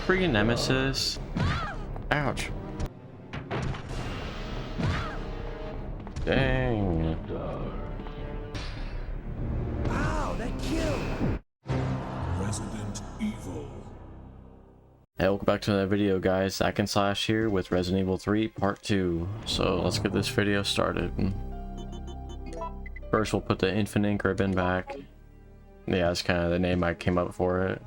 freaking Nemesis. Ouch. Dang. Wow, that killed. Resident Evil. Hey, welcome back to another video, guys. Slash here with Resident Evil 3 Part 2. So let's get this video started. First, we'll put the Infinite Ink Ribbon back. Yeah, that's kind of the name I came up for it.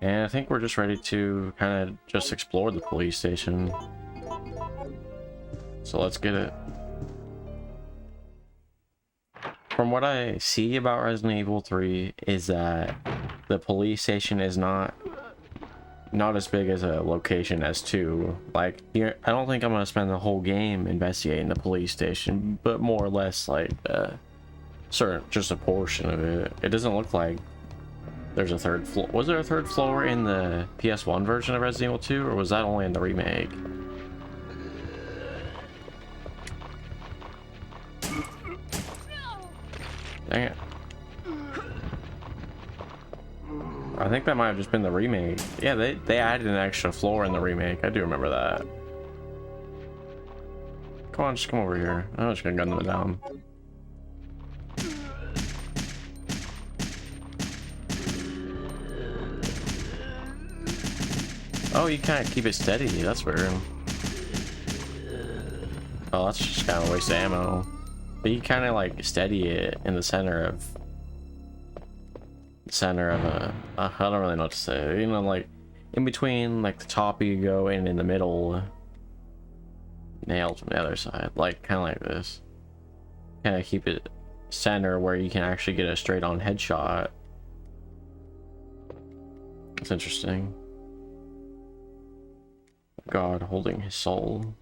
And I think we're just ready to kind of just explore the police station. So let's get it. From what I see about Resident Evil 3 is that the police station is not as big as a location as 2. Like, here, I don't think I'm gonna spend the whole game investigating the police station, but more or less like just a portion of it. It doesn't look like there's a third floor. Was there a third floor in the PS1 version of Resident Evil 2, or was that only in the remake? Dang it. I think that might have just been the remake. Yeah, they added an extra floor in the remake. I do remember that. Come on, just come over here. I'm just gonna gun them down. Oh, you can't keep it steady. That's weird. Oh, that's just kind of a waste of ammo. But you kind of like steady it in the center of a I don't really know what to say, you know, like in between like the top you go in the middle, nailed from the other side, like kind of like this. Kind of keep it center where you can actually get a straight on headshot. That's interesting. God holding his soul.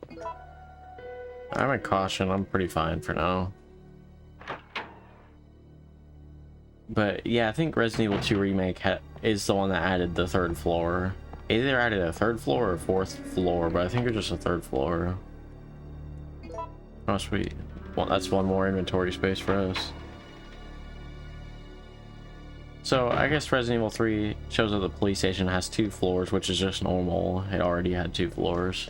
I'm in caution. I'm pretty fine for now. But yeah, I think Resident Evil 2 Remake is the one that added the third floor. It either added a third floor or a fourth floor, but I think it's just a third floor. Oh, sweet. Well, that's one more inventory space for us. So I guess Resident Evil 3 shows that the police station has 2 floors, which is just normal. It already had 2 floors.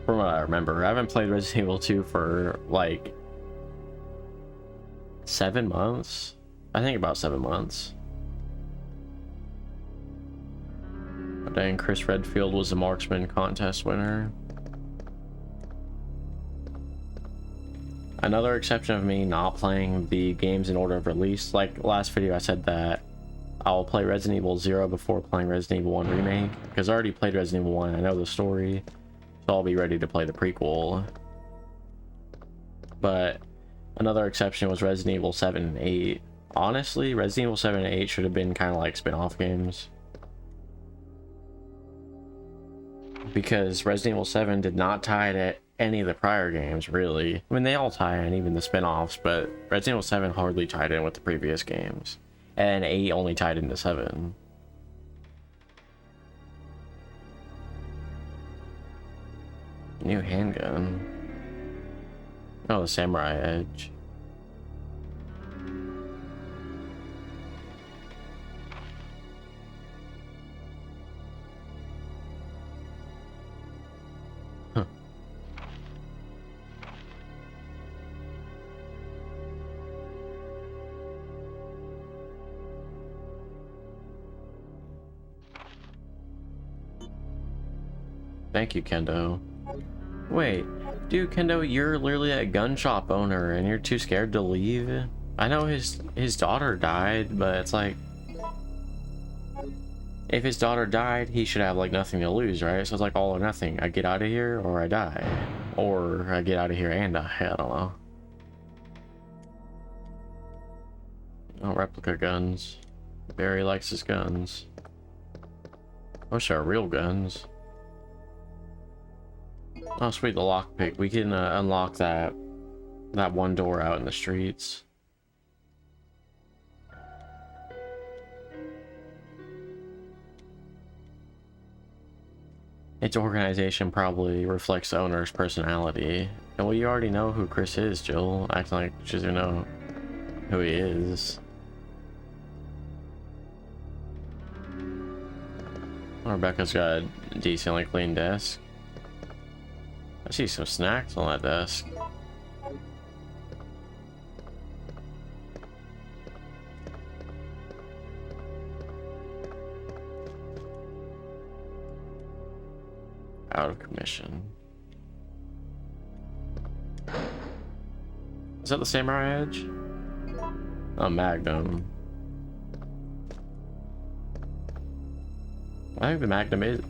From what I remember, I haven't played Resident Evil 2 for like 7 months. I think about 7 months. Oh, dang, Chris Redfield was the marksman contest winner. Another exception of me not playing the games in order of release. Like last video I said that I'll play Resident Evil 0 before playing Resident Evil 1 Remake, because I already played Resident Evil 1, I know the story, so I'll be ready to play the prequel. But another exception was Resident Evil 7 and 8. Honestly, Resident Evil 7 and 8 should have been kind of like spin-off games, because Resident Evil 7 did not tie to any of the prior games, really. I mean, they all tie in, even the spin-offs, but Resident Evil 7 hardly tied in with the previous games, and 8 only tied into 7. New handgun. Oh, the Samurai Edge. Huh. Thank you, Kendo. Wait, dude, Kendo, you're literally a gun shop owner and you're too scared to leave? I know his daughter died, but it's like, if his daughter died, he should have like nothing to lose, right? So it's like all or nothing. I get out of here or I die. Or I get out of here and die. I don't know. Oh, replica guns. Barry likes his guns. I wish they were real guns. Oh, sweet, the lockpick. We can unlock that one door out in the streets. Its organization probably reflects the owner's personality. And well, you already know who Chris is, Jill. Acting like she doesn't know who he is. Rebecca's got a decently clean desk. I see some snacks on that desk. Out of commission. Is that the Samurai Edge? Oh, Magnum. I think the Magnum is...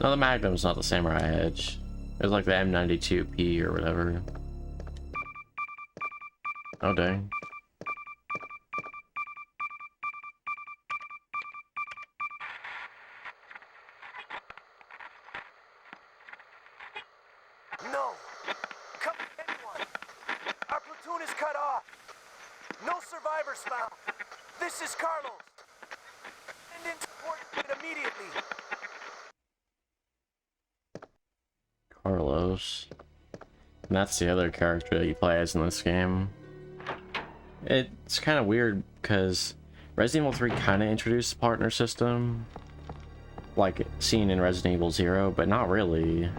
No, the Magnum's not the Samurai Edge. It's like the M92P or whatever. Oh, dang. No! Come anyone! Our platoon is cut off! No survivors found! This is Carlos! Send in support immediately! Carlos. And that's the other character that you play as in this game. It's kind of weird because Resident Evil 3 kind of introduced the partner system, like seen in Resident Evil 0, but not really.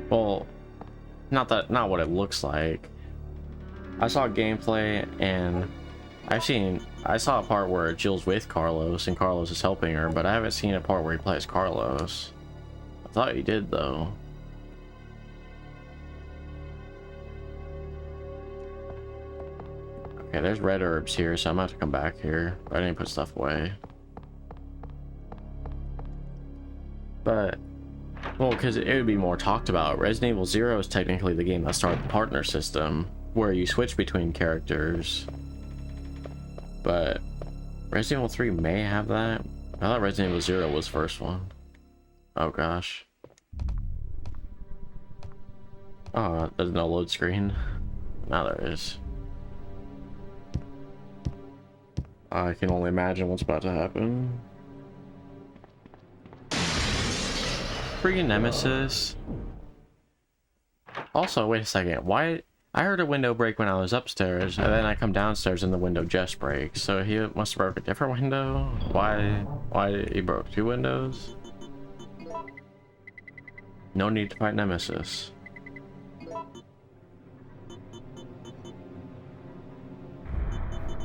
Well, not what it looks like. I saw gameplay and I saw a part where Jill's with Carlos and Carlos is helping her, but I haven't seen a part where he plays Carlos. I thought he did though. Okay, there's red herbs here, so I'm gonna have to come back here. I didn't put stuff away. But, well, because it would be more talked about. Resident Evil 0 is technically the game that started the partner system, where you switch between characters. But Resident Evil 3 may have that. I thought Resident Evil 0 was the first one. Oh gosh. Oh, there's no load screen. Now there is. I can only imagine what's about to happen. Freaking Nemesis. Also, wait a second. Why? I heard a window break when I was upstairs, and then I come downstairs and the window just breaks. So he must have broke a different window. Why he broke two windows? No need to fight Nemesis.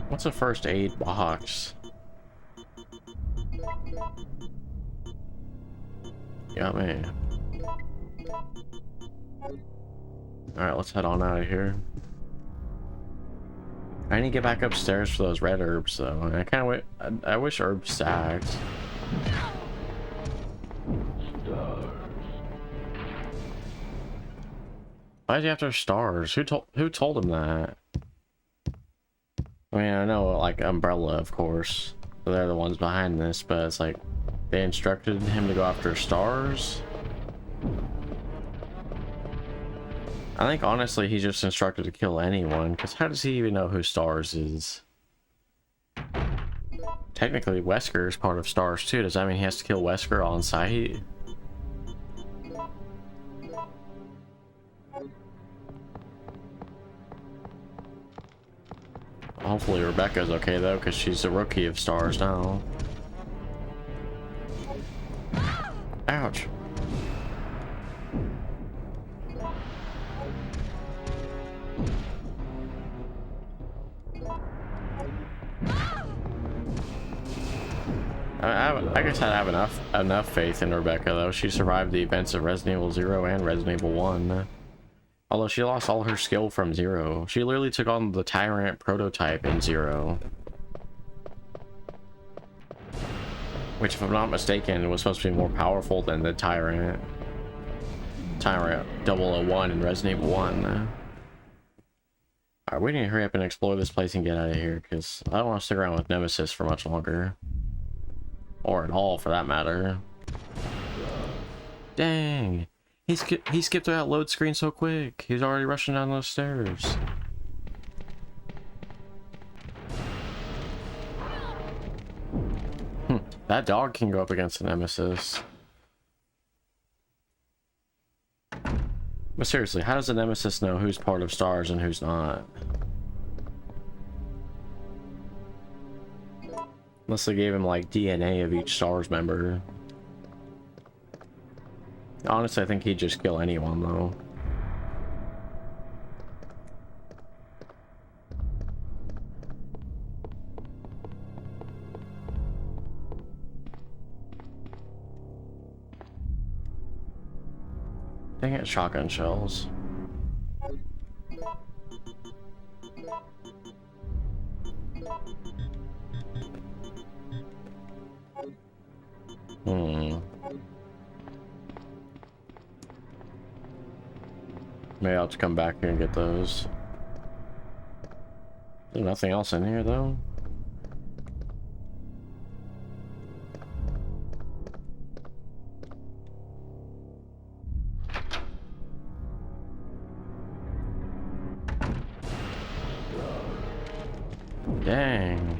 What's a first aid box? Got me. Alright, let's head on out of here. I need to get back upstairs for those red herbs though. I kind of I wish herbs stacked. Why is he after stars? Who told him that? I mean, I know like Umbrella, of course. They're the ones behind this, but it's like they instructed him to go after stars. I think honestly he's just instructed to kill anyone, because how does he even know who Stars is? Technically Wesker is part of Stars too. Does that mean he has to kill Wesker on sight? Hopefully Rebecca's okay though, because she's a rookie of Stars now. Ouch. I guess I have enough faith in Rebecca though. She survived the events of Resident Evil 0 and Resident Evil 1. Although she lost all her skill from 0. She literally took on the Tyrant prototype in 0. Which, if I'm not mistaken, was supposed to be more powerful than the Tyrant 001 in Resident Evil 1. Alright, we need to hurry up and explore this place and get out of here, because I don't want to stick around with Nemesis for much longer. Or at all, for that matter. Dang! He skipped that load screen so quick. He's already rushing down those stairs. That dog can go up against the Nemesis. But seriously, how does the Nemesis know who's part of Stars and who's not? Unless they gave him like DNA of each Stars member Honestly, I think he'd just kill anyone, though. Dang it, shotgun shells. Maybe I'll have to come back here and get those. There's nothing else in here, though. Dang.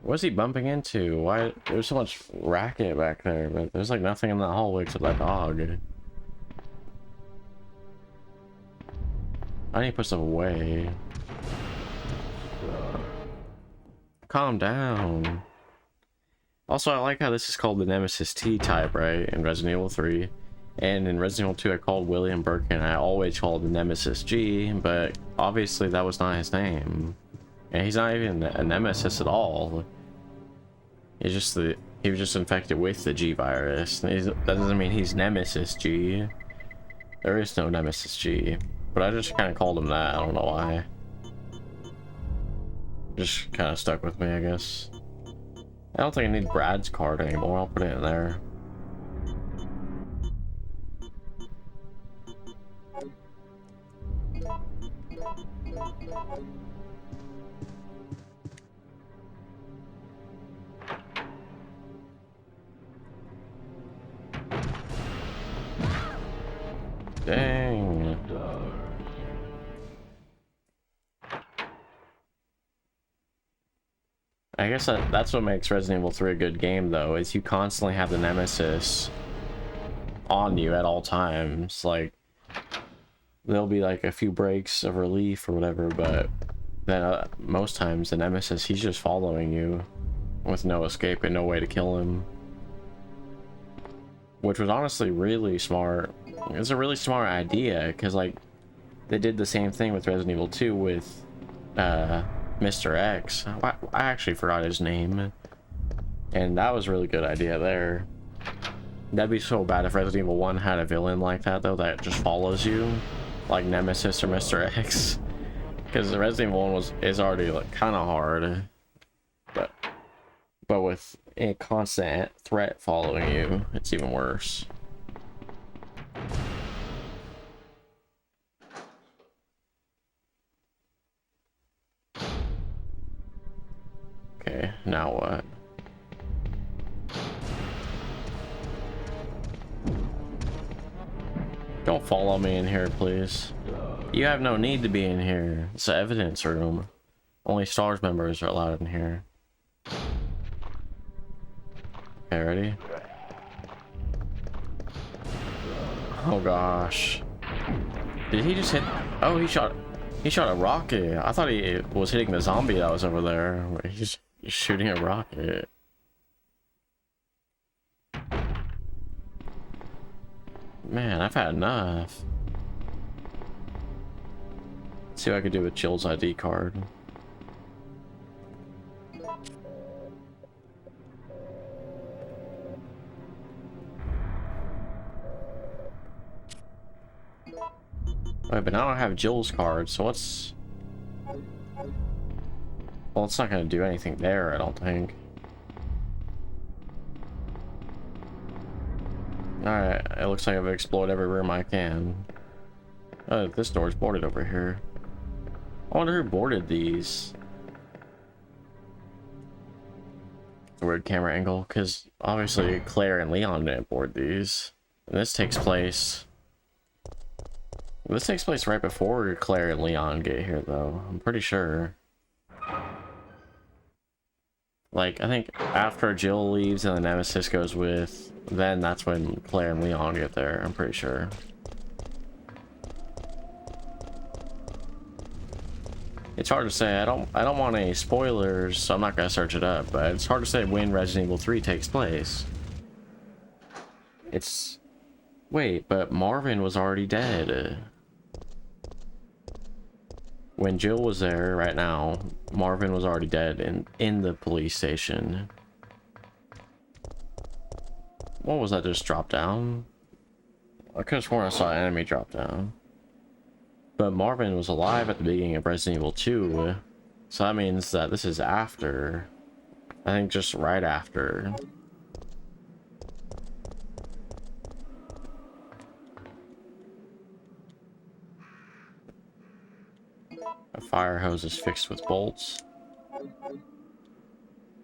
What's he bumping into? Why? There's so much racket back there, but there's like nothing in that hallway except that dog. I need to put stuff away. Calm down. Also, I like how this is called the Nemesis T-type, right? In Resident Evil 3. And in Resident Evil 2, I called William Birkin. I always called the Nemesis G, but obviously that was not his name. And he's not even a Nemesis at all. He's just he was just infected with the G virus. That doesn't mean he's Nemesis G. There is no Nemesis G. But I just kind of called him that. I don't know why. Just kind of stuck with me, I guess. I don't think I need Brad's card anymore. I'll put it in there. Dang. I guess that's what makes Resident Evil 3 a good game, though, is you constantly have the Nemesis on you at all times. Like, there'll be like a few breaks of relief or whatever, but then most times the Nemesis, he's just following you with no escape and no way to kill him. Which was honestly really smart. It's a really smart idea, because like they did the same thing with Resident Evil 2 with Mr. X. I actually forgot his name, and that was a really good idea there. That'd be so bad if Resident Evil 1 had a villain like that, though, that just follows you, like Nemesis or Mr. X, because the Resident Evil 1 is already like kind of hard, but with a constant threat following you, it's even worse. Okay, now what? Don't follow me in here, please. You have no need to be in here. It's an evidence room. Only STARS members are allowed in here. Okay, ready? Oh gosh. Did he just hit? Oh, he shot a rocket. I thought he was hitting the zombie that was over there. He's shooting a rocket. Man, I've had enough. Let's see what I could do with Jill's ID card. Wait, but now I don't have Jill's card, so what's... Well, it's not gonna do anything there, I don't think. Alright, it looks like I've explored every room I can. Oh, this door's boarded over here. I wonder who boarded these. It's a weird camera angle, because obviously Claire and Leon didn't board these. And this takes place... This takes place right before Claire and Leon get here, though. I'm pretty sure. Like, I think after Jill leaves and the Nemesis goes with, then that's when Claire and Leon get there. I'm pretty sure. It's hard to say. I don't want any spoilers, so I'm not gonna search it up. But it's hard to say when Resident Evil 3 takes place. It's... Wait, but Marvin was already dead. When Jill was there right now, Marvin was already dead in the police station. What was that just drop down? I could have sworn I saw an enemy drop down. But Marvin was alive at the beginning of Resident Evil 2. So that means that this is after. I think just right after. A fire hose is fixed with bolts.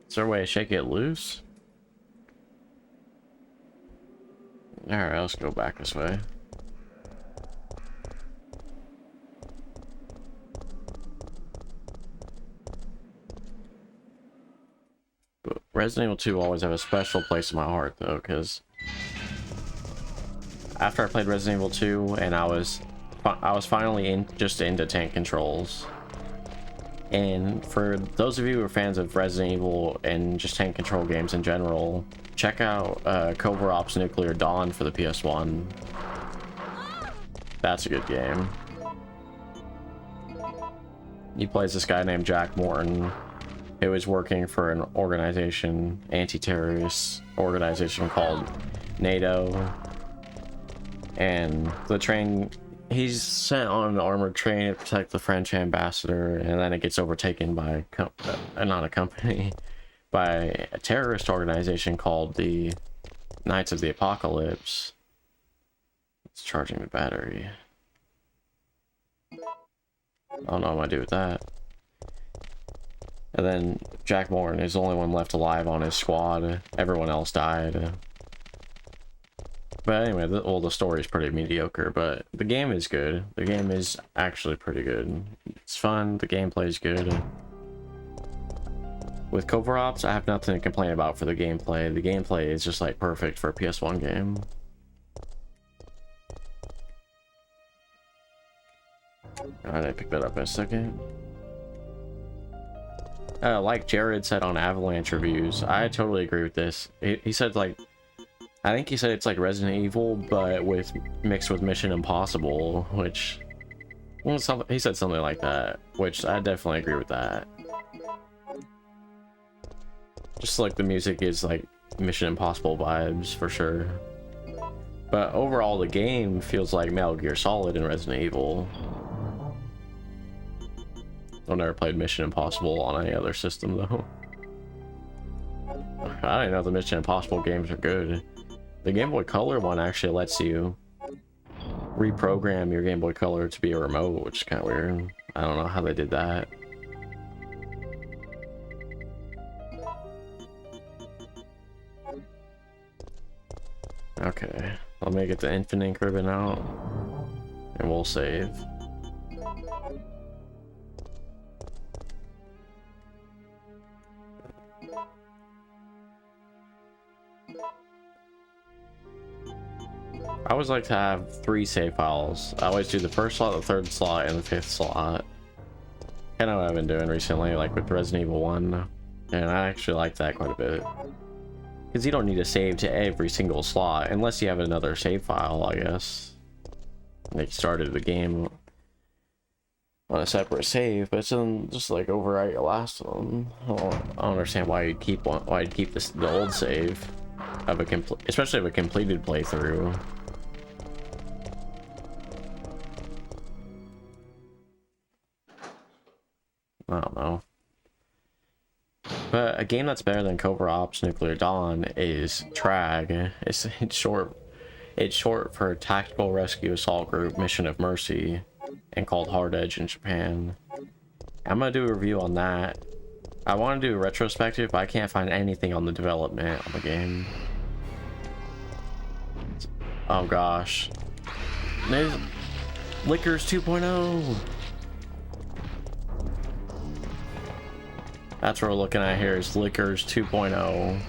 Is there a way to shake it loose? Alright, let's go back this way. But Resident Evil 2 will always have a special place in my heart though, because after I played Resident Evil 2 and I was finally into tank controls. And for those of you who are fans of Resident Evil and just tank control games in general, check out Covert Ops Nuclear Dawn for the PS1. That's a good game. He plays this guy named Jack Morton, who is working for an organization, anti-terrorist organization called NATO. And the train, he's sent on an armored train to protect the French ambassador, and then it gets overtaken by not a company, by a terrorist organization called the Knights of the Apocalypse. It's charging the battery. I don't know what I do with that. And then Jack Morton is the only one left alive on his squad. Everyone else died. But anyway, the story is pretty mediocre, but the game is good. The game is actually pretty good. It's fun, the gameplay is good. With Covert Ops, I have nothing to complain about for the gameplay. The gameplay is just like perfect for a PS1 game. Alright, I picked that up in a second. Like Jared said on Avalanche reviews, I totally agree with this. He said like, I think he said it's like Resident Evil, but mixed with Mission Impossible, which, well, he said something like that, which I definitely agree with that. Just like the music is like Mission Impossible vibes for sure. But overall, the game feels like Metal Gear Solid and Resident Evil. I've never played Mission Impossible on any other system though. I didn't know the Mission Impossible games are good. The Game Boy Color one actually lets you reprogram your Game Boy Color to be a remote, which is kind of weird. I don't know how they did that. Okay, let me get the Infinite Ink Ribbon out and we'll save. I always like to have 3 save files. I always do the first slot, the 3rd slot, and the 5th slot. Kind of what I've been doing recently, like with Resident Evil 1. And I actually like that quite a bit. Because you don't need to save to every single slot, unless you have another save file, I guess. Like, you started the game on a separate save, but it's just like overwrite your last one. I don't understand why you'd keep the old save of especially of a completed playthrough. I don't know. But a game that's better than Covert Ops Nuclear Dawn is TRAG. It's short for Tactical Rescue Assault Group Mission of Mercy, and called Hard Edge in Japan. I'm gonna do a review on that. I want to do a retrospective, but I can't find anything on the development of the game. Oh gosh. There's Lickers 2.0. That's what we're looking at here, is Lickers 2.0.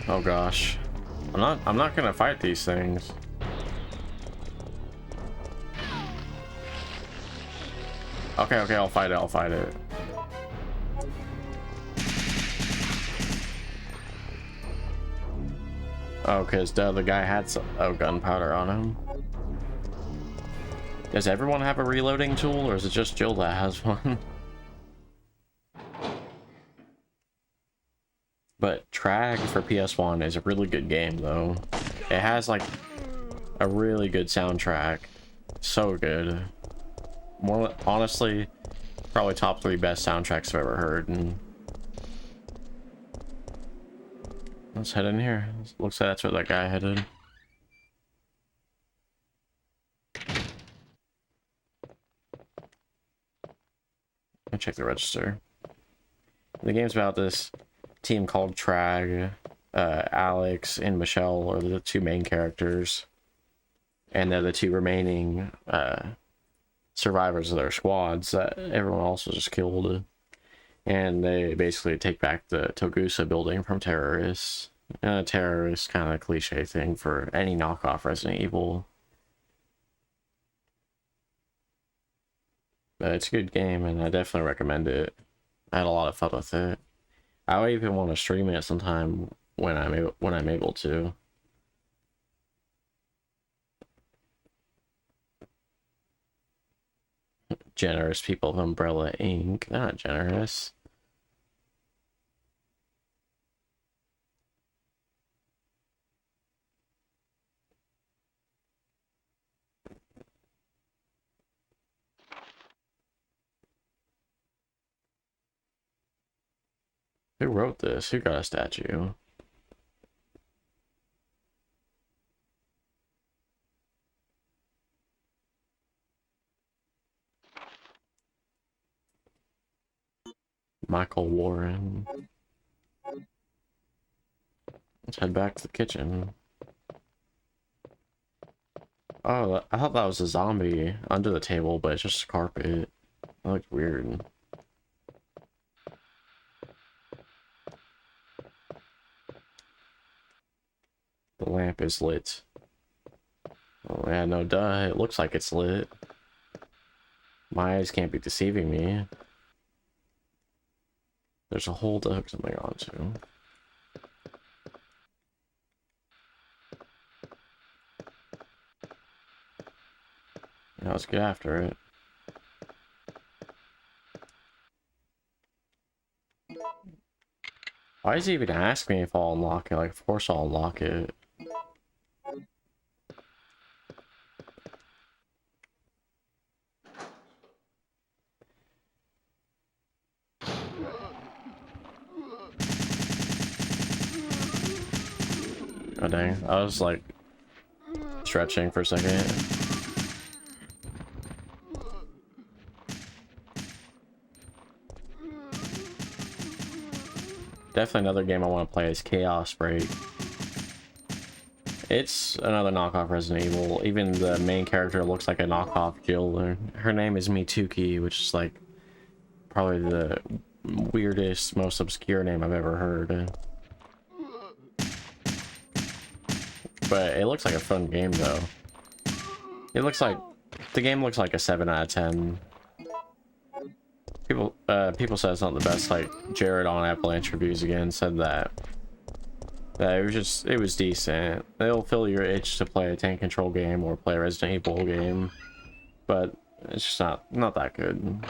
Oh gosh. I'm not gonna fight these things. Okay, okay, I'll fight it, I'll fight it. Oh, because the other guy had some gunpowder on him. Does everyone have a reloading tool, or is it just Jill that has one? But Trag for PS1 is a really good game, though. It has, like, a really good soundtrack. So good. More, honestly, probably top 3 best soundtracks I've ever heard. And let's head in here. Looks like that's where that guy headed. Let me check the register. The game's about this team called Trag. Alex and Michelle are the 2 main characters. And they're the 2 remaining survivors of their squads that everyone else was just killed. And they basically take back the Togusa building from terrorists. Terrorist kind of cliche thing for any knockoff Resident Evil. But it's a good game, and I definitely recommend it. I had a lot of fun with it. I even want to stream it sometime when I'm able to. Generous people of Umbrella Inc. They're not generous. Who wrote this? Who got a statue? Michael Warren. Let's head back to the kitchen. Oh, I thought that was a zombie under the table, but it's just a carpet. That looked weird. The lamp is lit. Oh yeah, no duh, it looks like it's lit. My eyes can't be deceiving me. There's a hole to hook something onto. Now let's get after it. Why does he even ask me if I'll unlock it? Like, of course I'll unlock it. Oh dang, I was like stretching for a second. Definitely another game I want to play is Chaos Break. It's another knockoff Resident Evil. Even the main character looks like a knockoff Jill. Her name is Mituki, which is like probably the weirdest, most obscure name I've ever heard. But it looks like a fun game though. It looks like the game looks like a 7 out of 10. People said it's not the best. Like Jared on Avalanche Reviews again said that it was decent. It'll fill your itch to play a tank control game or play a Resident Evil game, but it's just not that good.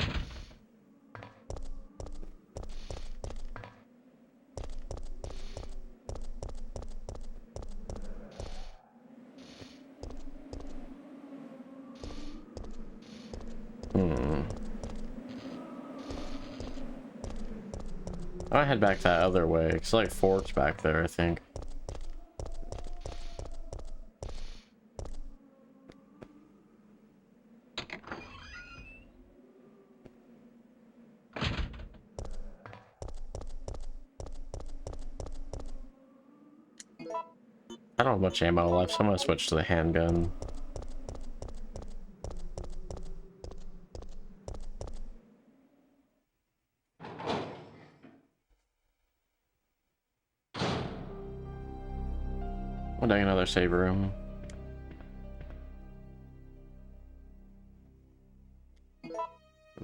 I head back that other way. It's like forks back there, I think. I don't have much ammo left, so I'm gonna switch to the handgun. Oh dang, another save room.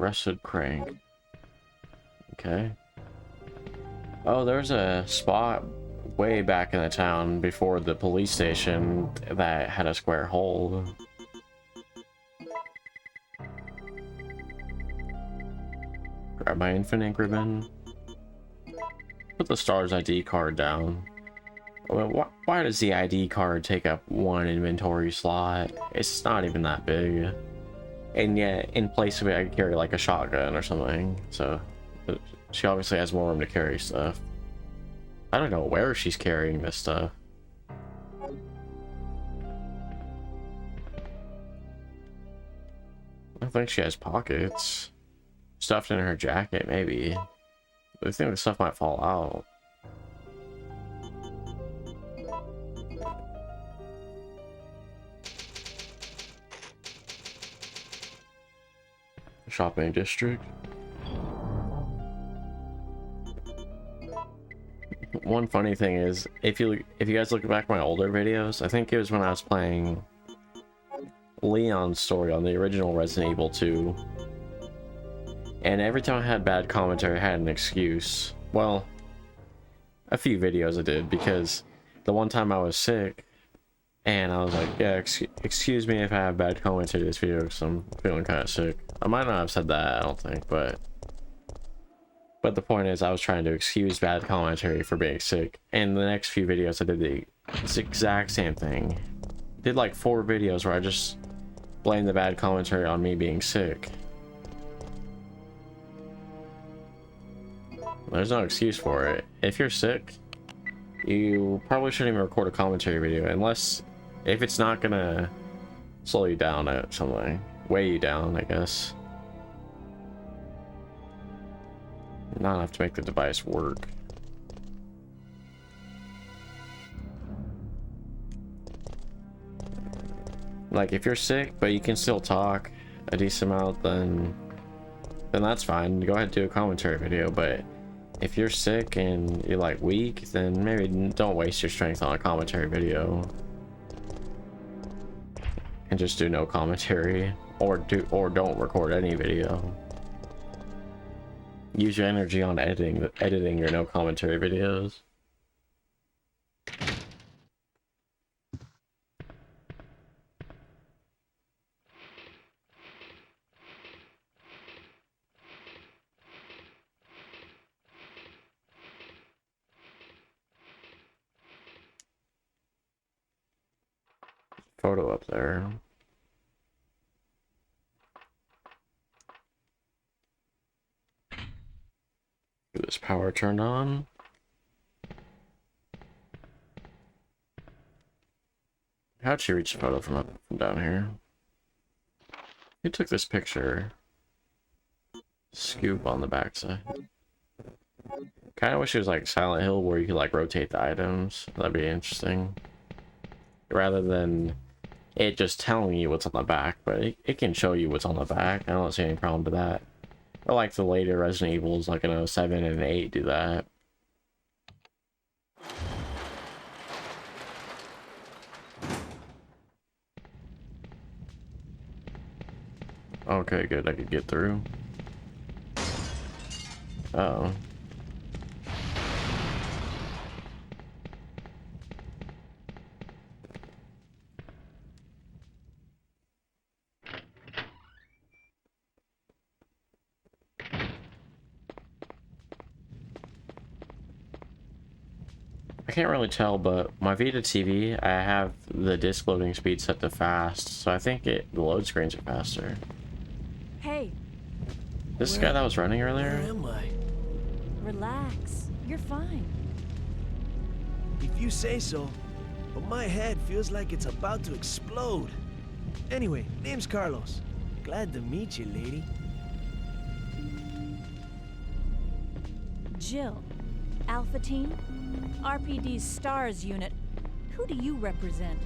Rusted crank. Okay. Oh, there's a spot way back in the town before the police station that had a square hole. Grab my infinite ribbon. Put the STARS ID card down. Well, why does the ID card take up one inventory slot? It's not even that big. And yet, in place of it, I could carry like a shotgun or something. So, she obviously has more room to carry stuff. I don't know where she's carrying this stuff. I think she has pockets. Stuffed in her jacket, maybe. I think the stuff might fall out. Shopping district. One funny thing is, if you guys look back at my older videos, I think it was when I was playing Leon's story on the original Resident Evil 2. And every time I had bad commentary, I had an excuse. Well, a few videos I did, because the one time I was sick, and I was like, yeah, excuse me if I have bad commentary this video, because I'm feeling kind of sick. I might not have said that, I don't think, but the point is, I was trying to excuse bad commentary for being sick. And the next few videos, I did the exact same thing. Did like 4 videos where I just blamed the bad commentary on me being sick. There's no excuse for it. If you're sick, you probably shouldn't even record a commentary video, unless if it's not gonna slow you down at something, weigh you down, I guess. Not enough to make the device work. Like, if you're sick but you can still talk a decent amount, then that's fine. Go ahead and do a commentary video. But if you're sick and you're like weak, then maybe don't waste your strength on a commentary video, and just do no commentary, or don't record any video. Use your energy on editing your no commentary videos. Photo up there. Get this power turned on. How'd she reach the photo from down here? Who took this picture? Scoop on the backside. Kind of wish it was like Silent Hill, where you could like rotate the items. That'd be interesting. Rather than it just telling you what's on the back, but it can show you what's on the back. I don't see any problem to that. I like the later Resident Evils, like in 07 and 8, do that. Okay, good, I could get through. Uh-oh. I can't really tell, but my Vita TV, I have the disc loading speed set to fast, so I think the load screens are faster. Hey. This guy that was running earlier? Where am I? Relax. You're fine. If you say so, but my head feels like it's about to explode. Anyway, name's Carlos. Glad to meet you, lady. Jill. Alpha Team? RPD's STARS unit. Who do you represent?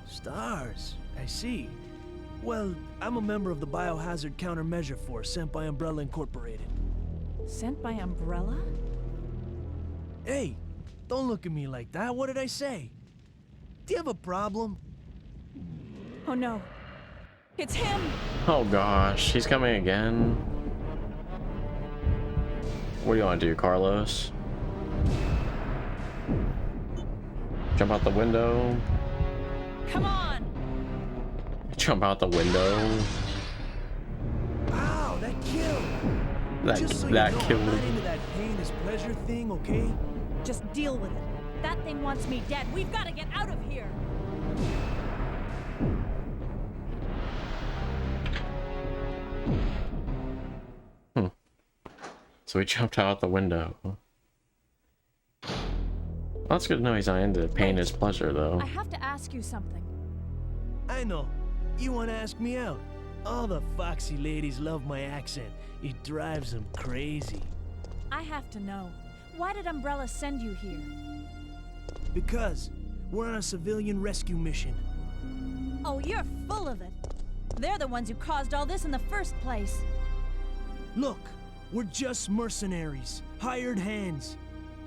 Stars, I see. Well, I'm a member of the Biohazard Counter Measure Force sent by Umbrella Incorporated. Sent by Umbrella? Hey, don't look at me like that. What did I say? Do you have a problem? Oh no. It's him! Oh gosh, he's coming again. What do you want to do, Carlos? Jump out the window. Come on! Jump out the window. Wow, that killed. Just so That you know, killed. I'm not into that pain is pleasure thing, okay? Just deal with it. That thing wants me dead. We've got to get out of here! So he jumped out the window. Well, that's good to know he's not into pain is pleasure, though. I have to ask you something. I know. You want to ask me out? All the foxy ladies love my accent. It drives them crazy. I have to know. Why did Umbrella send you here? Because we're on a civilian rescue mission. Oh, you're full of it. They're the ones who caused all this in the first place. Look, we're just mercenaries, hired hands.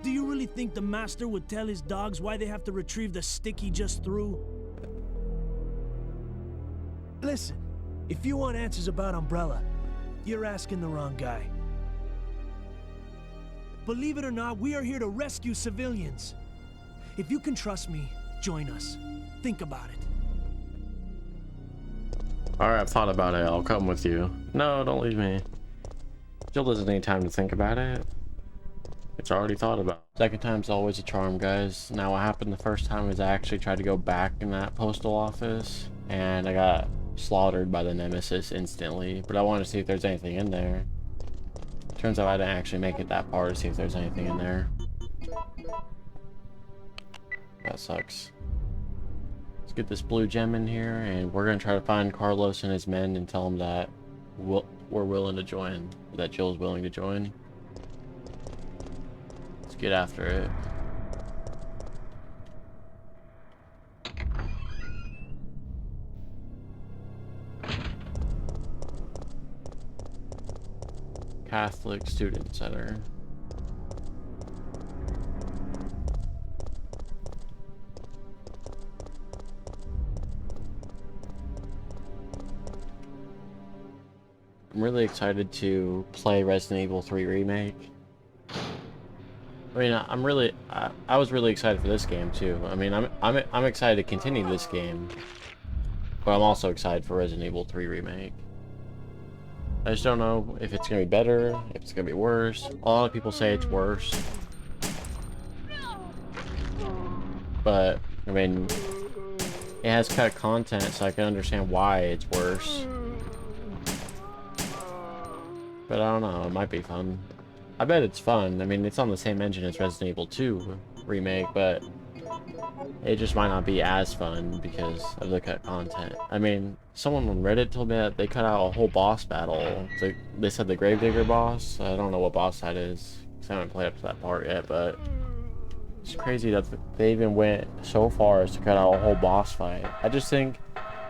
Do you really think the master would tell his dogs why they have to retrieve the stick he just threw? Listen, if you want answers about Umbrella, you're asking the wrong guy. Believe it or not, we are here to rescue civilians. If you can trust me, join us. Think about it. Alright, I've thought about it. I'll come with you. No, don't leave me. Jill doesn't need time to think about it. It's already thought about. Second time's always a charm, guys. Now what happened the first time is I actually tried to go back in that postal office, and I got slaughtered by the Nemesis instantly. But I wanted to see if there's anything in there. Turns out I didn't actually make it that far to see if there's anything in there. That sucks. Let's get this blue gem in here, and we're gonna try to find Carlos and his men and tell them that we're willing to join, that Jill's willing to join. Let's get after it. Catholic Student Center. I'm really excited to play Resident Evil 3 Remake. I mean, I was really excited for this game too. I mean, I'm excited to continue this game, but I'm also excited for Resident Evil 3 Remake. I just don't know if it's gonna be better, if it's gonna be worse. A lot of people say it's worse, but I mean, it has cut content, so I can understand why it's worse. But I don't know, it might be fun. I bet it's fun. I mean, it's on the same engine as Resident Evil 2 Remake, but it just might not be as fun because of the cut content. I mean, someone on Reddit told me that they cut out a whole boss battle. They said the Gravedigger boss. I don't know what boss that is, because I haven't played up to that part yet, but it's crazy that they even went so far as to cut out a whole boss fight. I just think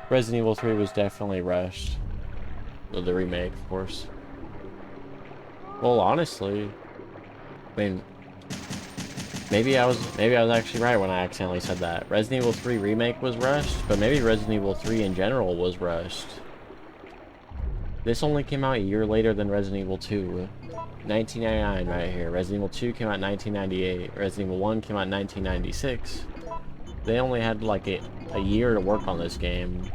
Resident Evil 3 was definitely rushed. The remake, of course. Well, honestly, I mean, maybe I was actually right when I accidentally said that. Resident Evil 3 Remake was rushed, but maybe Resident Evil 3 in general was rushed. This only came out a year later than Resident Evil 2. 1999 right here. Resident Evil 2 came out in 1998. Resident Evil 1 came out in 1996. They only had like a year to work on this game.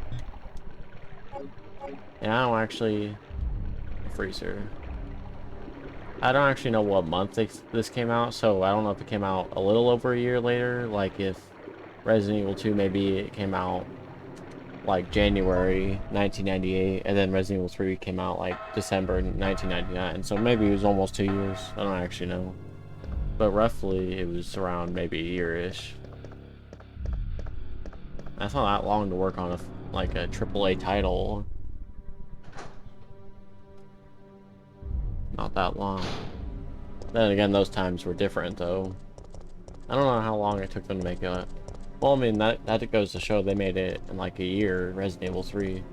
And I don't actually... Freezer. I don't actually know what month this came out, so I don't know if it came out a little over a year later, like if Resident Evil 2 maybe it came out like January 1998, and then Resident Evil 3 came out like December 1999, so maybe it was almost 2 years. I don't actually know, but roughly it was around maybe a year-ish. That's not that long to work on like a AAA title. Not that long. Then again, those times were different, though. I don't know how long it took them to make it. Well, I mean, that goes to show they made it in like a year, Resident Evil 3.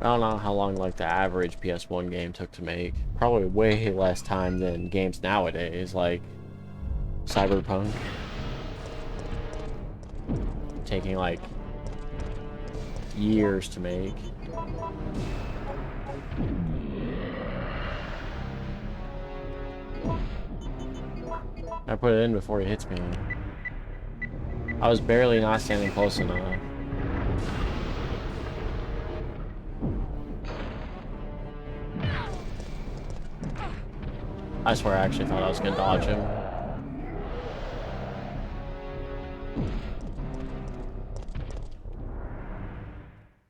I don't know how long like the average PS1 game took to make. Probably way less time than games nowadays, like Cyberpunk. Taking like years to make. I put it in before he hits me. I was barely not standing close enough. I swear I actually thought I was gonna dodge him.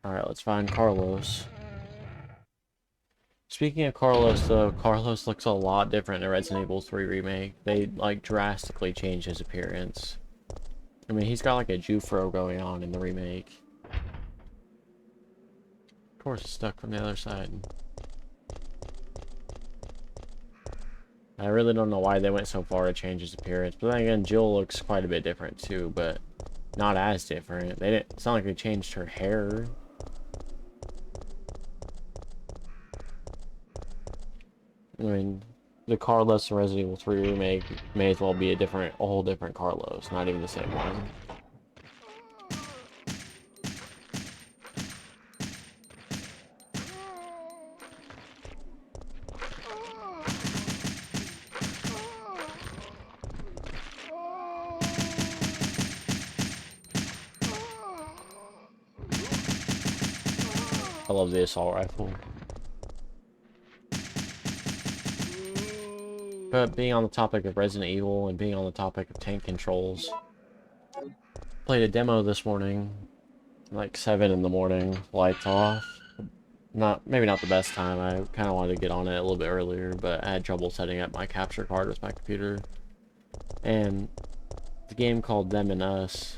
Alright, let's find Carlos. Speaking of Carlos, though, Carlos looks a lot different in Resident Evil 3 Remake. They, like, drastically changed his appearance. I mean, he's got, like, a Jufro going on in the remake. Of course, it's stuck from the other side. I really don't know why they went so far to change his appearance. But then again, Jill looks quite a bit different, too, but not as different. They didn't, it's not like they changed her hair. I mean, the Carlos in Resident Evil 3 Remake may as well be a whole different Carlos, not even the same one. I love the assault rifle. But being on the topic of Resident Evil and being on the topic of tank controls, played a demo this morning, like 7 in the morning, lights off. Maybe not the best time. I kind of wanted to get on it a little bit earlier, but I had trouble setting up my capture card with my computer. And the game called Them and Us.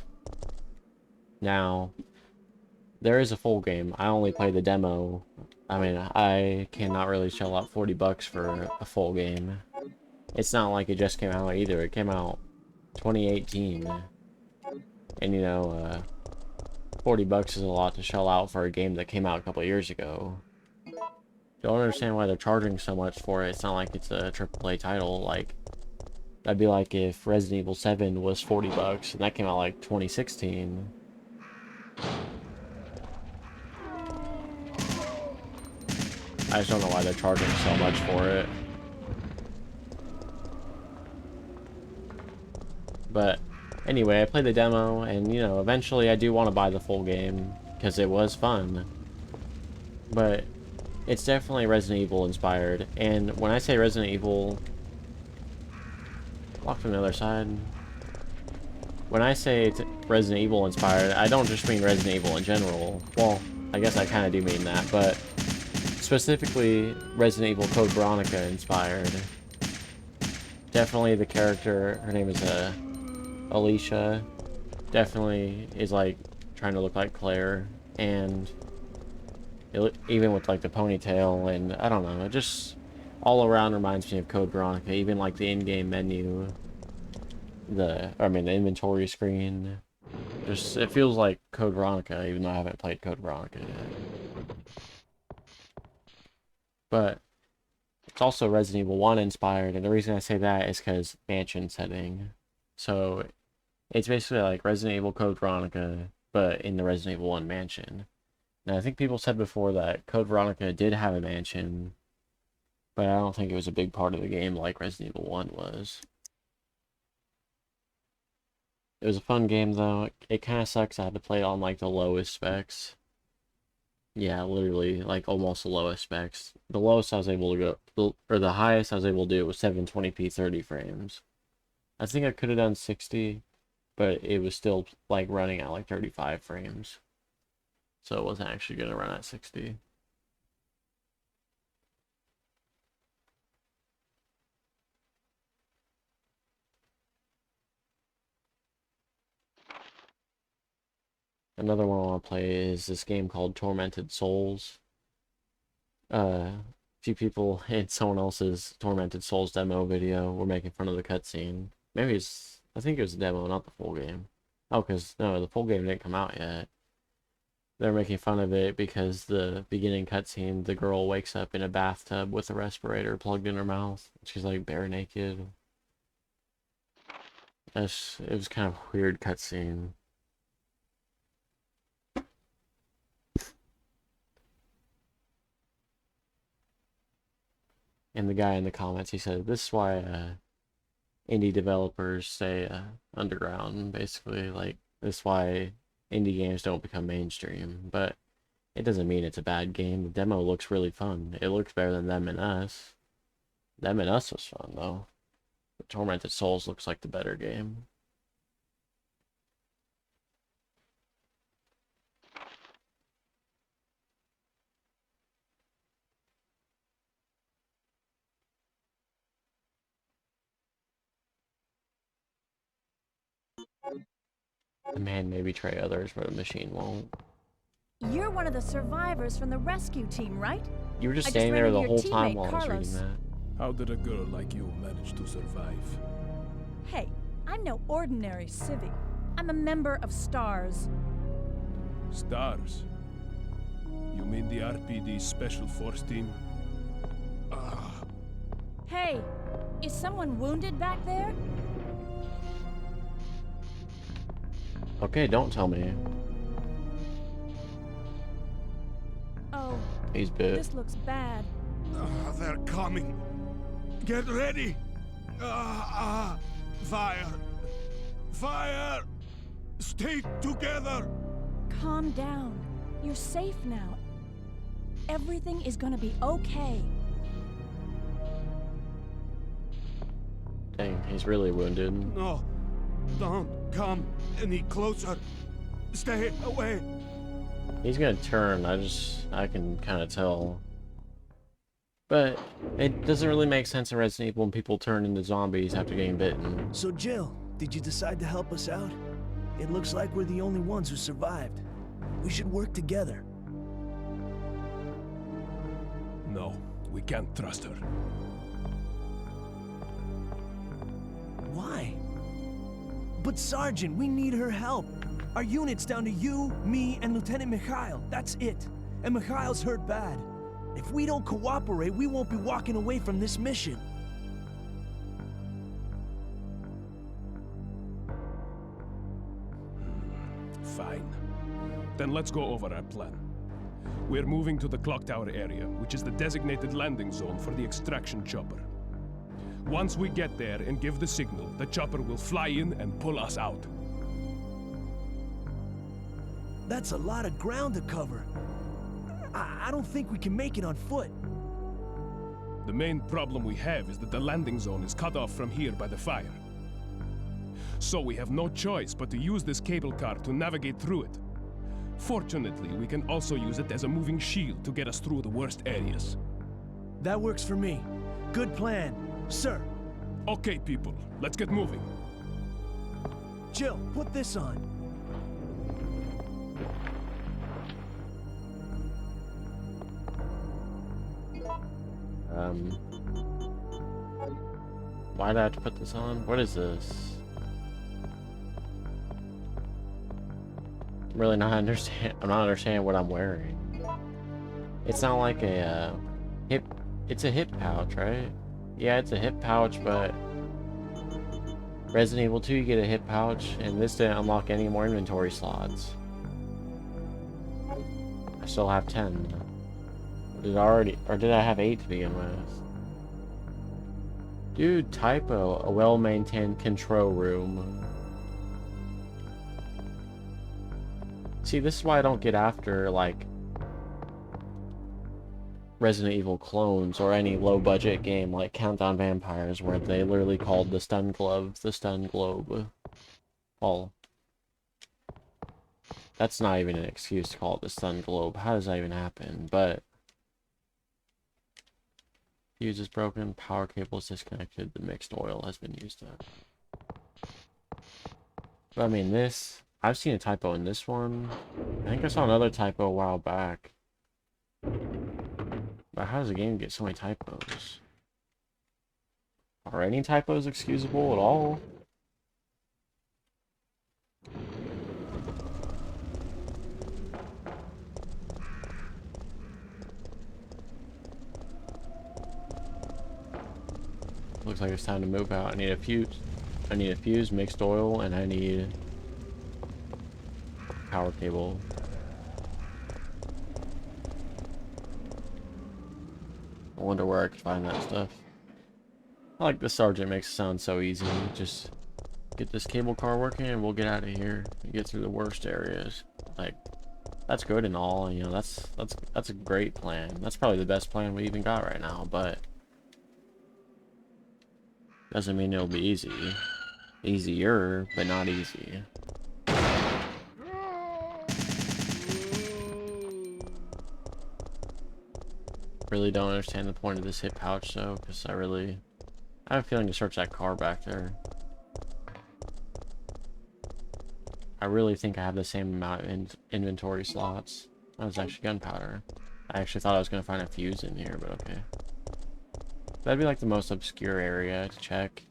Now, there is a full game. I only played the demo. I mean, I cannot really shell out $40 for a full game. It's not like it just came out either. It came out 2018. And, you know, $40 is a lot to shell out for a game that came out a couple of years ago. Don't understand why they're charging so much for it. It's not like it's a AAA title. Like, that'd be like if Resident Evil 7 was $40 and that came out like 2016. I just don't know why they're charging so much for it. But anyway, I played the demo, and you know, eventually I do want to buy the full game because it was fun. But it's definitely Resident Evil inspired, and when I say Resident Evil, walk from the other side. When I say it's Resident Evil inspired, I don't just mean Resident Evil in general. Well, I guess I kind of do mean that, but specifically Resident Evil Code Veronica inspired. Definitely the character, her name is Alicia, definitely is like trying to look like Claire, and even with like the ponytail, and I don't know, it just all around reminds me of Code Veronica. Even like the in-game menu, the inventory screen, just it feels like Code Veronica, even though I haven't played Code Veronica yet. But it's also Resident Evil 1 inspired, and the reason I say that is because mansion setting. So it's basically like Resident Evil Code Veronica, but in the Resident Evil 1 mansion. Now, I think people said before that Code Veronica did have a mansion, but I don't think it was a big part of the game like Resident Evil 1 was. It was a fun game, though. It kind of sucks I had to play it on, like, the lowest specs. Yeah, literally, like, almost the lowest specs. The lowest I was able to go, or the highest I was able to do was 720p 30 frames. I think I could have done 60, but it was still, like, running at, like, 35 frames. So it wasn't actually going to run at 60. Another one I want to play is this game called Tormented Souls. A few people in someone else's Tormented Souls demo video were making fun of the cutscene. Maybe I think it was a demo, not the full game. Oh, because, no, the full game didn't come out yet. They're making fun of it because the beginning cutscene, the girl wakes up in a bathtub with a respirator plugged in her mouth. She's like bare naked. It was kind of a weird cutscene. And the guy in the comments, he said, this is why indie developers stay underground, basically. Like, this is why indie games don't become mainstream. But it doesn't mean it's a bad game. The demo looks really fun. It looks better than Them and Us. Them and Us was fun, though. The Tormented Souls looks like the better game. The man may betray others, but the machine won't. You're one of the survivors from the rescue team, right? You were just I standing ran there into the your whole time teammate, while I was reading Carlos. that. How did a girl like you manage to survive? Hey, I'm no ordinary civvy. I'm a member of STARS. Stars? You mean the RPD Special Force Team? Hey, is someone wounded back there? Okay, don't tell me. Oh, He's bit. this looks bad. They're coming. Get ready. Fire. Fire. Stay together. Calm down. You're safe now. Everything is gonna be okay. Dang, he's really wounded. No. Don't come any closer. Stay away. He's gonna turn, I can kind of tell. But it doesn't really make sense in Resident Evil when people turn into zombies after getting bitten. So, Jill, did you decide to help us out? It looks like we're the only ones who survived. We should work together. No, we can't trust her. Why? But Sergeant, we need her help. Our unit's down to you, me, and Lieutenant Mikhail. That's it. And Mikhail's hurt bad. If we don't cooperate, we won't be walking away from this mission. Fine. Then let's go over our plan. We're moving to the clock tower area, which is the designated landing zone for the extraction chopper. Once we get there and give the signal, the chopper will fly in and pull us out. That's a lot of ground to cover. I don't think we can make it on foot. The main problem we have is that the landing zone is cut off from here by the fire. So we have no choice but to use this cable car to navigate through it. Fortunately, we can also use it as a moving shield to get us through the worst areas. That works for me. Good plan, sir. Okay, people, let's get moving. Jill, put this on. Why'd I have to put this on? What is this? I'm really not I'm not understanding what I'm wearing. It's not like a hip, it's a hip pouch, right? Yeah, it's a hip pouch, but Resident Evil 2 you get a hip pouch, and this didn't unlock any more inventory slots. I still have 10. Did I have 8 to begin with? Dude, typo. A well-maintained control room. See, this is why I don't get after, like, Resident Evil clones or any low-budget game like Countdown Vampires, where they literally called the stun glove the stun globe. Well, that's not even an excuse to call it the stun globe. How does that even happen? But fuse is broken, power cable is disconnected, the mixed oil has been used up. But I mean, this, I've seen a typo in this one. I think I saw another typo a while back. But how does a game get so many typos? Are any typos excusable at all? Looks like it's time to move out. I need a fuse. I need a fuse, mixed oil, and I need power cable. wonder where I could find that stuff. I like the sergeant makes it sound so easy. Just get this cable car working and we'll get out of here and get through the worst areas. Like, that's good and all, you know, that's a great plan. That's probably the best plan we even got right now, but doesn't mean it'll be easy. Easier, but not easy. Really don't understand the point of this hip pouch though, because I have a feeling to search that car back there. I really think I have the same amount of inventory slots. That was actually gunpowder. I actually thought I was going to find a fuse in here, but okay. That'd be like the most obscure area to check.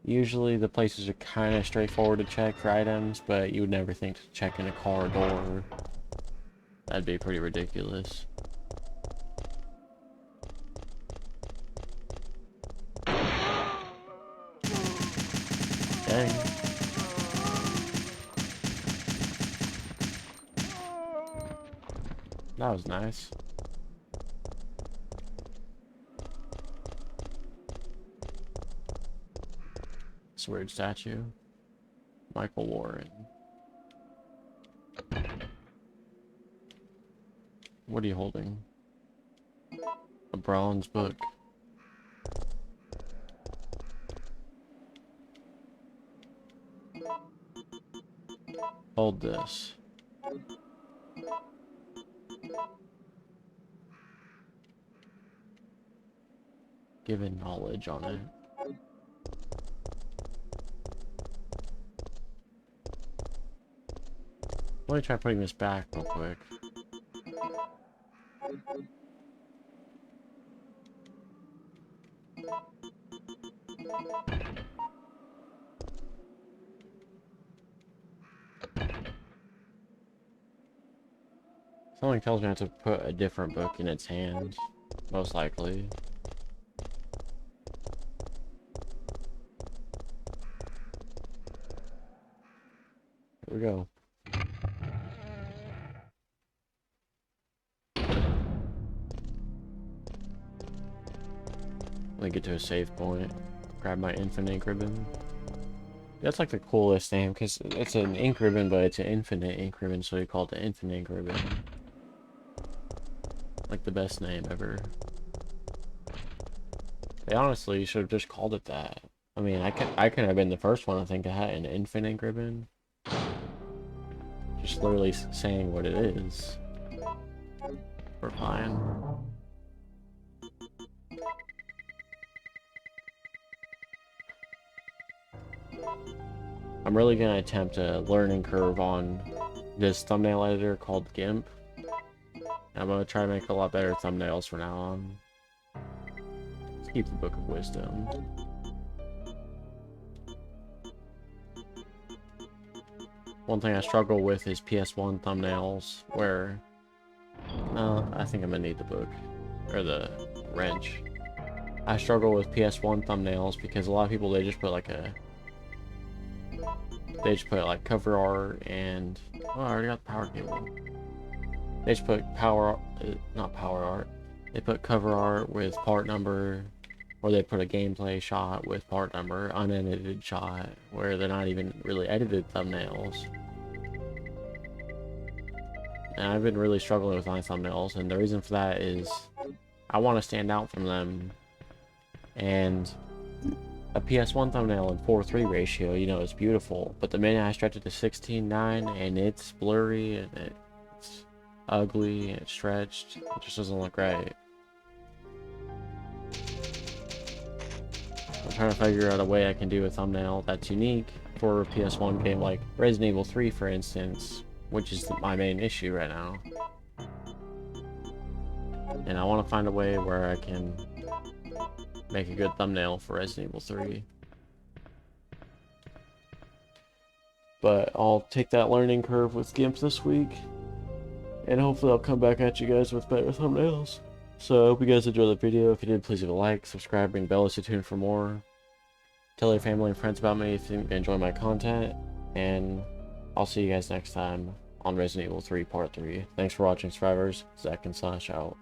Usually the places are kind of straightforward to check for items, but you would never think to check in a car door. That'd be pretty ridiculous. Dang. That was nice. It's a weird statue. Michael Warren. What are you holding? A bronze book. Hold this. Given knowledge on it. Let me try putting this back real quick. Something tells me I have to put a different book in its hand, most likely. Here we go. Let me get to a save point. Grab my infinite ink ribbon. That's like the coolest name because it's an ink ribbon, but it's an infinite ink ribbon, so you call it the infinite ink ribbon. Like the best name ever. They honestly should have just called it that. I mean, I could have been the first one I think to have an infinite ink ribbon. Just literally saying what it is. We're fine. I'm really gonna attempt a learning curve on this thumbnail editor called GIMP. I'm gonna try to make a lot better thumbnails from now on. Let's keep the Book of Wisdom. One thing I struggle with is PS1 thumbnails, where... No, I think I'm gonna need the book. Or the wrench. I struggle with PS1 thumbnails because a lot of people, they just put like a... They just put like cover art and... Oh, I already got the power cable. They just put not power art. They put cover art with part number, or they put a gameplay shot with part number, unedited shot, where they're not even really edited thumbnails. And I've been really struggling with my thumbnails, and the reason for that is I want to stand out from them. And a PS1 thumbnail in 4:3 ratio, you know, is beautiful, but the minute I stretch it to 16:9 and it's blurry and it's ugly and it's stretched, it just doesn't look right. I'm trying to figure out a way I can do a thumbnail that's unique for a PS1 game like Resident Evil 3, for instance, which is my main issue right now. And I want to find a way where I can make a good thumbnail for Resident Evil 3. But I'll take that learning curve with GIMP this week, and hopefully I'll come back at you guys with better thumbnails. So I hope you guys enjoyed the video. If you did, please leave a like, subscribe, ring bell to stay tuned for more. Tell your family and friends about me if you enjoy my content, and I'll see you guys next time on Resident Evil 3 Part 3. Thanks for watching, survivors. Zach and Slash out.